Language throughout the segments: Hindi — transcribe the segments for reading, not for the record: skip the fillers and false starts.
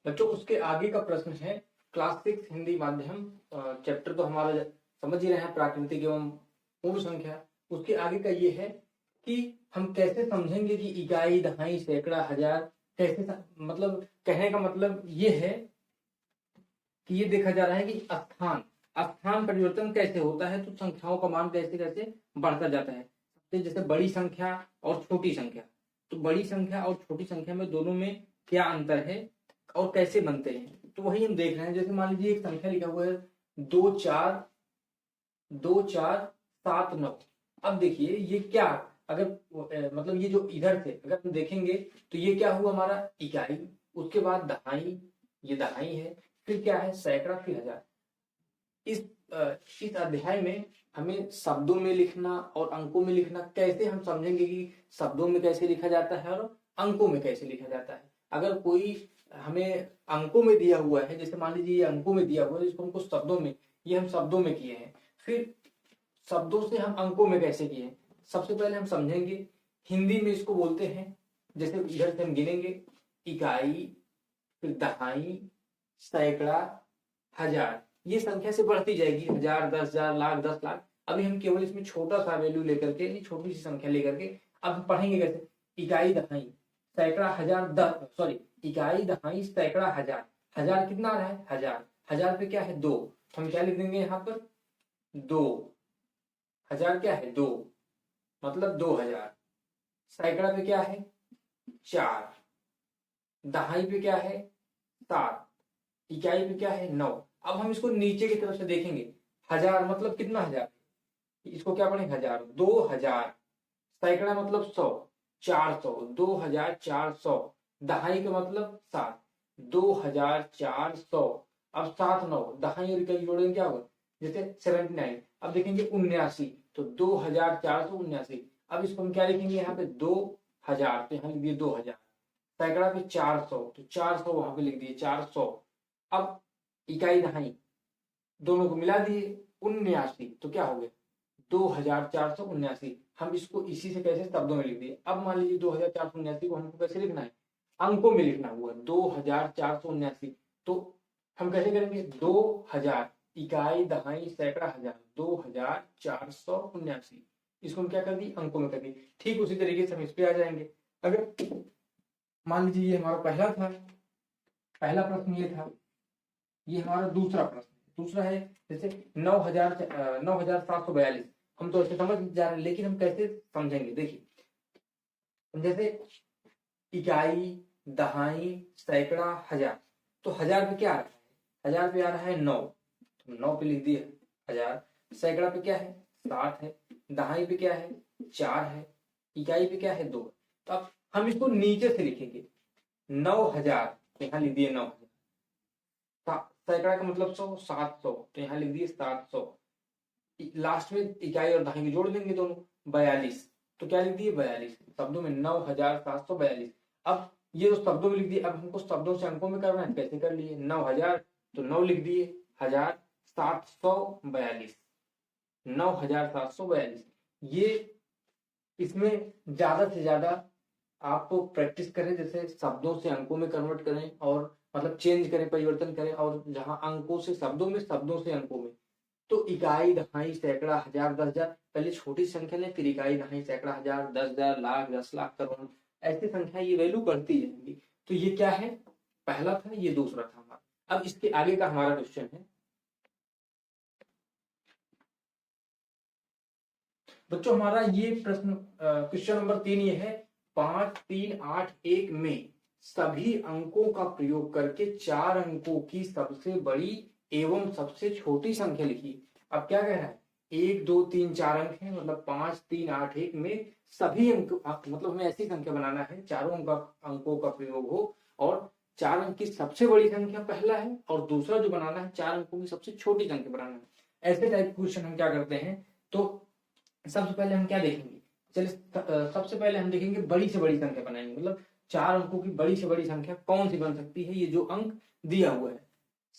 बच्चों उसके आगे का प्रश्न है क्लास 6 हिंदी माध्यम, चैप्टर तो हमारा समझ ही रहे हैं, प्राकृतिक एवं पूर्ण संख्या। उसके आगे का ये है कि हम कैसे समझेंगे कि इकाई, दहाई, सैकड़ा, हजार कैसे मतलब कहने का मतलब ये है कि ये देखा जा रहा है कि स्थान स्थान परिवर्तन कैसे होता है, तो संख्याओं का मान कैसे कैसे बढ़ता जाता है। तो जैसे बड़ी संख्या और छोटी संख्या, तो बड़ी संख्या और छोटी संख्या में दोनों में क्या अंतर है और कैसे बनते हैं, तो वही हम देख रहे हैं। जैसे मान लीजिए एक संख्या लिखा हुआ है 2 4 अब देखिए ये क्या, अगर मतलब ये जो इधर से अगर हम देखेंगे तो ये क्या हुआ हमारा इकाई, उसके बाद दहाई, ये दहाई है, फिर क्या है सैकड़ा, फिर हजार। इस अध्याय में हमें शब्दों में लिखना और अंकों में लिखना, कैसे हम समझेंगे कि शब्दों में कैसे लिखा जाता है और अंकों में कैसे लिखा जाता है। अगर कोई हमें अंकों में दिया हुआ है, जैसे मान लीजिए ये अंकों में दिया हुआ है, जिसको हमको शब्दों में, ये हम शब्दों में किए हैं, फिर शब्दों से हम अंकों में कैसे किए हैं। सबसे पहले हम समझेंगे हिंदी में इसको बोलते हैं, जैसे इधर से हम गिनेंगे इकाई, फिर दहाई, सैकड़ा, हजार, ये संख्या से बढ़ती जाएगी, 1000, 10,000, लाख, 10 लाख। अभी हम केवल इसमें छोटा सा वैल्यू लेकर के, छोटी सी संख्या लेकर के अब हम पढ़ेंगे कैसे। इकाई, दहाई, सैकड़ा, हजार, सॉरी, इकाई, दहाई, सैकड़ा, हजार। हजार कितना आ रहा है, हजार, हजार पे क्या है 2, हम क्या लिख देंगे यहाँ पर 2, हजार क्या है 2, मतलब 2000। सैकड़ा पे क्या है 4, दहाई पे क्या है 7, इकाई पे क्या है 9। अब हम इसको नीचे की तरफ से देखेंगे, हजार मतलब कितना हजार, इसको क्या पढ़ेंगे हजार, 2000। सैकड़ा मतलब 100, 400, 2400। दहाई का मतलब 7, 2400। अब 7 9 दहाई और इकाई जोड़ेंगे क्या होगा, जैसे 79। अब देखेंगे 79, तो 2479। अब इसको हम क्या लिखेंगे यहाँ पे 2000, तो यहाँ लिख दिए 2000। सैकड़ा पे 400, तो 400 वहां पे लिख दिए 400। अब इकाई, दहाई दोनों को मिला दिए 79, तो क्या हो गया 2479। हम इसको इसी से कैसे शब्दों में लिख दिए। अब मान लीजिए 2479 को हमको कैसे लिखना है, अंकों में लिखना हुआ 2479। तो हम कैसे करेंगे 2000, इकाई, दहाई, सैकड़ा, हजार, 2479। इसको हम क्या कर दिए अंकों में कर दिए। ठीक उसी तरीके से हम इस पे आ जाएंगे। अगर मान लीजिए ये हमारा पहला था, पहला प्रश्न ये था, ये हमारा दूसरा प्रश्न। दूसरा है जैसे 9742। हम तो ऐसे समझ जा रहे हैं, लेकिन हम कैसे समझेंगे देखिए। जैसे इकाई, दहाई, सैकड़ा, हजार, तो हजार पे क्या आ रहा है, हजार पे आ रहा है 9, तो 9 पे लिख दिए हजार। सैकड़ा पे क्या है 7 है, दहाई पे क्या है 4 है, इकाई पे क्या है 2। तो अब हम इसको नीचे से लिखेंगे 9000, तो यहाँ लिख दिए 9000। सैकड़ा का मतलब 100, 700, तो यहाँ लिख दिए 700। लास्ट में इकाई और दहाई जोड़ देंगे दोनों, 42, तो क्या लिख दिए 42। शब्दों में 9742। अब ये तो शब्दों में लिख दिए, अब हमको शब्दों से अंकों में करना है, कैसे कर लिए 9000, तो 9 लिख दिए, हजार, 742, 9742। ये इसमें ज्यादा से ज्यादा आपको प्रैक्टिस करें, जैसे शब्दों से अंकों में कन्वर्ट करें और मतलब चेंज करें, परिवर्तन करें, और जहां अंकों से शब्दों में, शब्दों से अंकों में। तो इकाई, दहाई, सैकड़ा, हजार, 10,000, पहले छोटी संख्या लें, फिर इकाई, दहाई, सैकड़ा, हजार, 10,000, लाख, 10 लाख, करोड़, ऐसी संख्या ये वैल्यू बढ़ती जाएंगी। तो ये क्या है, पहला था, ये दूसरा था हमारा। अब इसके आगे का हमारा क्वेश्चन है बच्चों, हमारा ये प्रश्न क्वेश्चन नंबर 3 ये है, 5 3 8 1 में सभी अंकों का प्रयोग करके 4 अंकों की सबसे बड़ी एवं सबसे छोटी संख्या लिखिए। अब क्या कह रहा है, 1 2 3 4 अंक है, मतलब 5 3 8 1 में सभी अंक, मतलब हमें ऐसी संख्या बनाना है चारों अंकों का प्रयोग हो, और 4 अंक की सबसे बड़ी संख्या पहला है, और दूसरा जो बनाना है 4 अंकों की सबसे छोटी संख्या बनाना है। ऐसे टाइप क्वेश्चन हम क्या करते हैं, तो सबसे पहले हम क्या देखेंगे, चलिए सबसे पहले हम देखेंगे बड़ी से बड़ी संख्या बनाएंगे, मतलब 4 अंकों की बड़ी से बड़ी संख्या कौन सी बन सकती है। ये जो अंक दिया हुआ है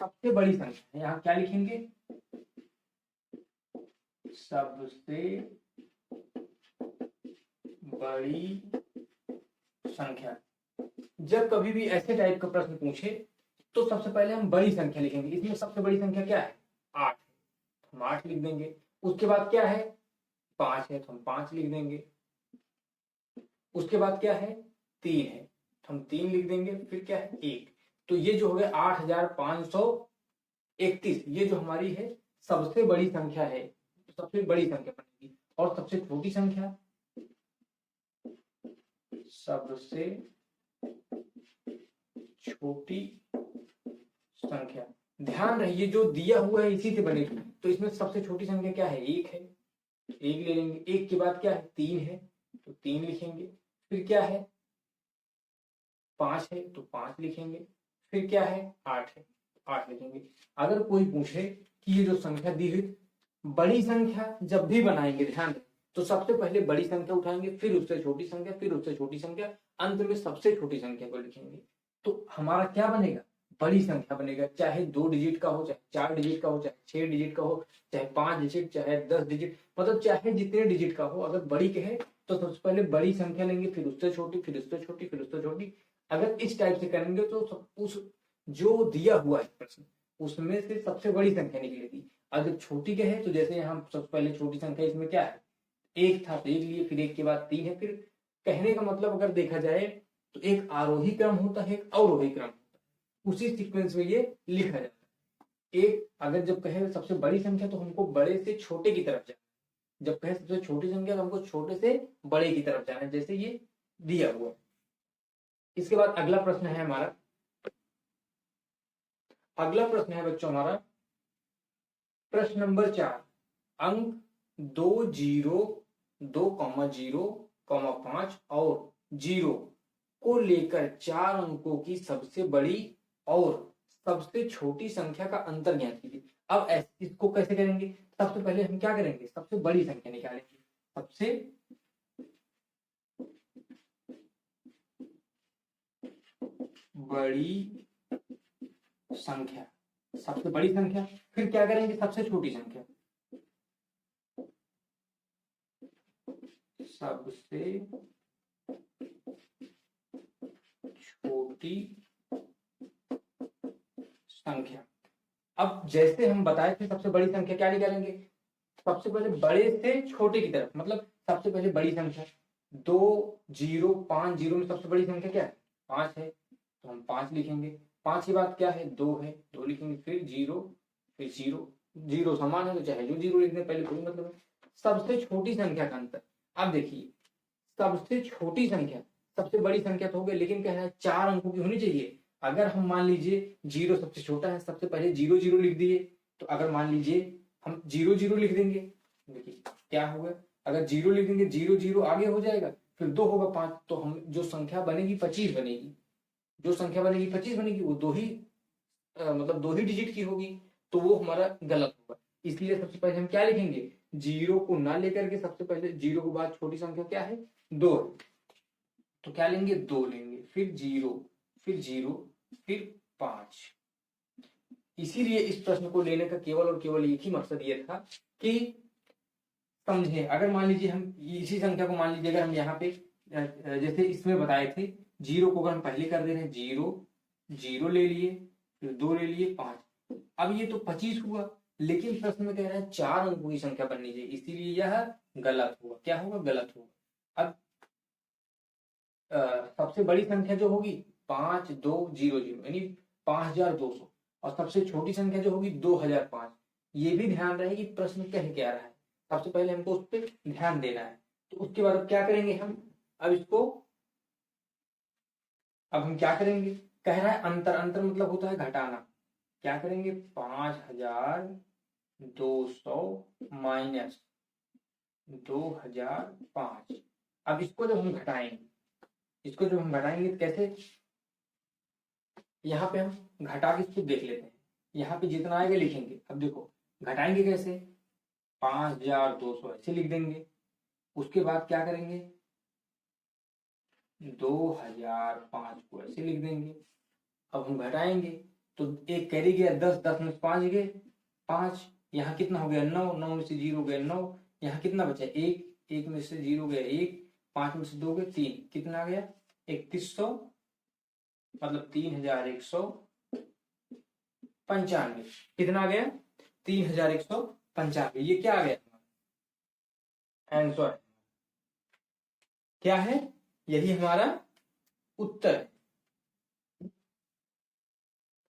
सबसे बड़ी संख्या, यहाँ क्या लिखेंगे, सबसे बड़ी संख्या। जब कभी भी ऐसे टाइप का प्रश्न पूछे तो सबसे पहले हम बड़ी संख्या लिखेंगे। इसमें सबसे बड़ी संख्या क्या है? 8 है, हम 8 लिख देंगे। उसके बाद क्या है? 5 है, तो हम 5 लिख देंगे। उसके बाद क्या है? 3 है, तो हम 3 लिख देंगे। फिर क्या है? 1। तो ये जो हो गया 8531, ये जो हमारी है सबसे बड़ी संख्या है, सबसे बड़ी संख्या बनेगी। और सबसे छोटी संख्या, सबसे छोटी संख्या, ध्यान रहिए जो दिया हुआ है इसी से बनेगी। तो इसमें सबसे छोटी संख्या क्या है? 1 है, 1 ले लेंगे। 1 के बाद क्या है? 3 है, तो 3 लिखेंगे। फिर क्या है? 5 है, तो 5 लिखेंगे। फिर क्या है? 8 है, 8 लिखेंगे। अगर कोई पूछे कि ये जो संख्या दी हुई, बड़ी संख्या जब भी बनाएंगे, ध्यान दें, तो सबसे पहले बड़ी संख्या उठाएंगे, फिर उससे छोटी संख्या, फिर उससे छोटी संख्या, अंत में सबसे छोटी संख्या को लिखेंगे। तो हमारा क्या बनेगा? बड़ी संख्या बनेगा। चाहे 2 डिजिट का हो, चाहे 4 डिजिट का हो, चाहे 6 डिजिट का हो, चाहे 5 डिजिट, चाहे 10 डिजिट, मतलब चाहे जितने डिजिट का हो। अगर बड़ी कहे तो सबसे पहले बड़ी संख्या लेंगे, फिर उससे छोटी, फिर उससे छोटी, फिर उससे छोटी। अगर इस टाइप से करेंगे तो उस जो दिया हुआ है प्रश्न, उसमें से सबसे बड़ी संख्या निकलेगी। अगर छोटी कहे तो जैसे हम सबसे पहले छोटी संख्या, इसमें क्या है? 1 था, तो 1 लिए, फिर 1 के बाद 3 है। फिर कहने का मतलब अगर देखा जाए तो एक आरोही क्रम होता है, एक अवरोही क्रम होता है, उसी सीक्वेंस में ये लिखा जाता है। एक अगर जब कहे सबसे बड़ी संख्या तो हमको बड़े से छोटे की तरफ जाना, जब कहे सबसे छोटी संख्या तो हमको छोटे से बड़े की तरफ जाना है, जैसे ये दिया हुआ है। इसके बाद अगला प्रश्न है हमारा, अगला प्रश्न है बच्चों हमारा प्रश्न नंबर 4। अंक 2, 0, 2,0, और 0 को लेकर 4 अंकों की सबसे बड़ी और सबसे छोटी संख्या का अंतर ज्ञात कीजिए। अब इसको कैसे करेंगे? सबसे पहले हम क्या करेंगे? सबसे बड़ी संख्या निकालेंगे। सबसे बड़ी संख्या, सबसे बड़ी संख्या। फिर क्या करेंगे? सबसे छोटी संख्या, सबसे छोटी संख्या। अब जैसे हम बताए थे सबसे बड़ी संख्या क्या निकालेंगे? सबसे पहले बड़े से छोटे की तरफ, मतलब सबसे पहले बड़ी संख्या 2,0,5,0 में सबसे बड़ी संख्या क्या है? 5 है, तो हम 5 लिखेंगे। 5 के बाद क्या है? 2 है, 2 लिखेंगे। फिर 0, फिर 0, 0 समान है तो चाहे जो 0 लिख दें, पहले कोई मतलब है। सबसे छोटी संख्या का अंतर। अब देखिए सबसे छोटी संख्या सबसे बड़ी संख्या तो हो गई, लेकिन क्या है? 4 अंकों की होनी चाहिए। अगर हम मान लीजिए 0 सबसे छोटा है, सबसे पहले 0 0 लिख दिए, तो अगर मान लीजिए हम 0 0 लिख देंगे, देखिए क्या होगा? अगर 0 लिख देंगे, 0 0 आगे हो जाएगा, फिर 2 होगा 5, तो हम जो संख्या बनेगी 25 बनेगी। जो संख्या बनेगी 25 बनेगी, वो मतलब 2 ही डिजिट की होगी, तो वो हमारा गलत होगा। इसलिए सबसे पहले हम क्या लिखेंगे? 0 को ना लेकर के सबसे पहले 0 के बाद छोटी संख्या क्या है? 2 है, तो क्या लेंगे? 2 लेंगे। फिर 0, फिर 0, फिर 5। इसीलिए इस प्रश्न को लेने का केवल और केवल एक ही मकसद ये था कि समझे। अगर मान लीजिए हम इसी संख्या को मान लीजिए, अगर हम यहाँ पे जैसे इसमें बताए थे 0 को अगर हम पहले कर दे रहे हैं, 0 0 ले लिए, फिर 2 ले लिए, 5। अब ये तो 25 हुआ, लेकिन प्रश्न में कह रहा है 4 अंकों की संख्या बननी चाहिए, इसीलिए यह गलत हुआ। क्या होगा? गलत होगा। अब सबसे बड़ी संख्या जो होगी 5,2,0,0 यानी 5,200, और सबसे छोटी संख्या जो होगी 2,005। ये भी ध्यान रहे कि प्रश्न कह क्या रहा है, सबसे पहले हमको उस पर ध्यान देना है। तो उसके बाद अब क्या करेंगे हम? अब इसको अब हम क्या करेंगे? कह रहा है अंतर, अंतर मतलब होता है घटाना। क्या करेंगे? 5,200 माइनस 2,005। अब इसको जब हम घटाएंगे, इसको जब हम घटाएंगे तो कैसे? यहाँ पे हम घटा के इसको देख लेते हैं। यहाँ पे जितना आएगा लिखेंगे। अब देखो घटाएंगे कैसे? 5,200 ऐसे लिख देंगे। उसके बाद क्या करेंगे? 2,005 को ऐसे लिख देंगे। अब हम घटाएंगे तो एक कैरी गया 10, 10 में से 5 गए 5, यहाँ कितना हो गया? 9, 9 में से 0 गया 9, यहाँ कितना बचा? 1, 1 में से 0 गया 1, 5 में से 2 गए 3, कितना आ गया? 3,100, मतलब 3,100 95। कितना आ गया? 3195। ये क्या आ गया आंसर? क्या है? यही हमारा उत्तर है।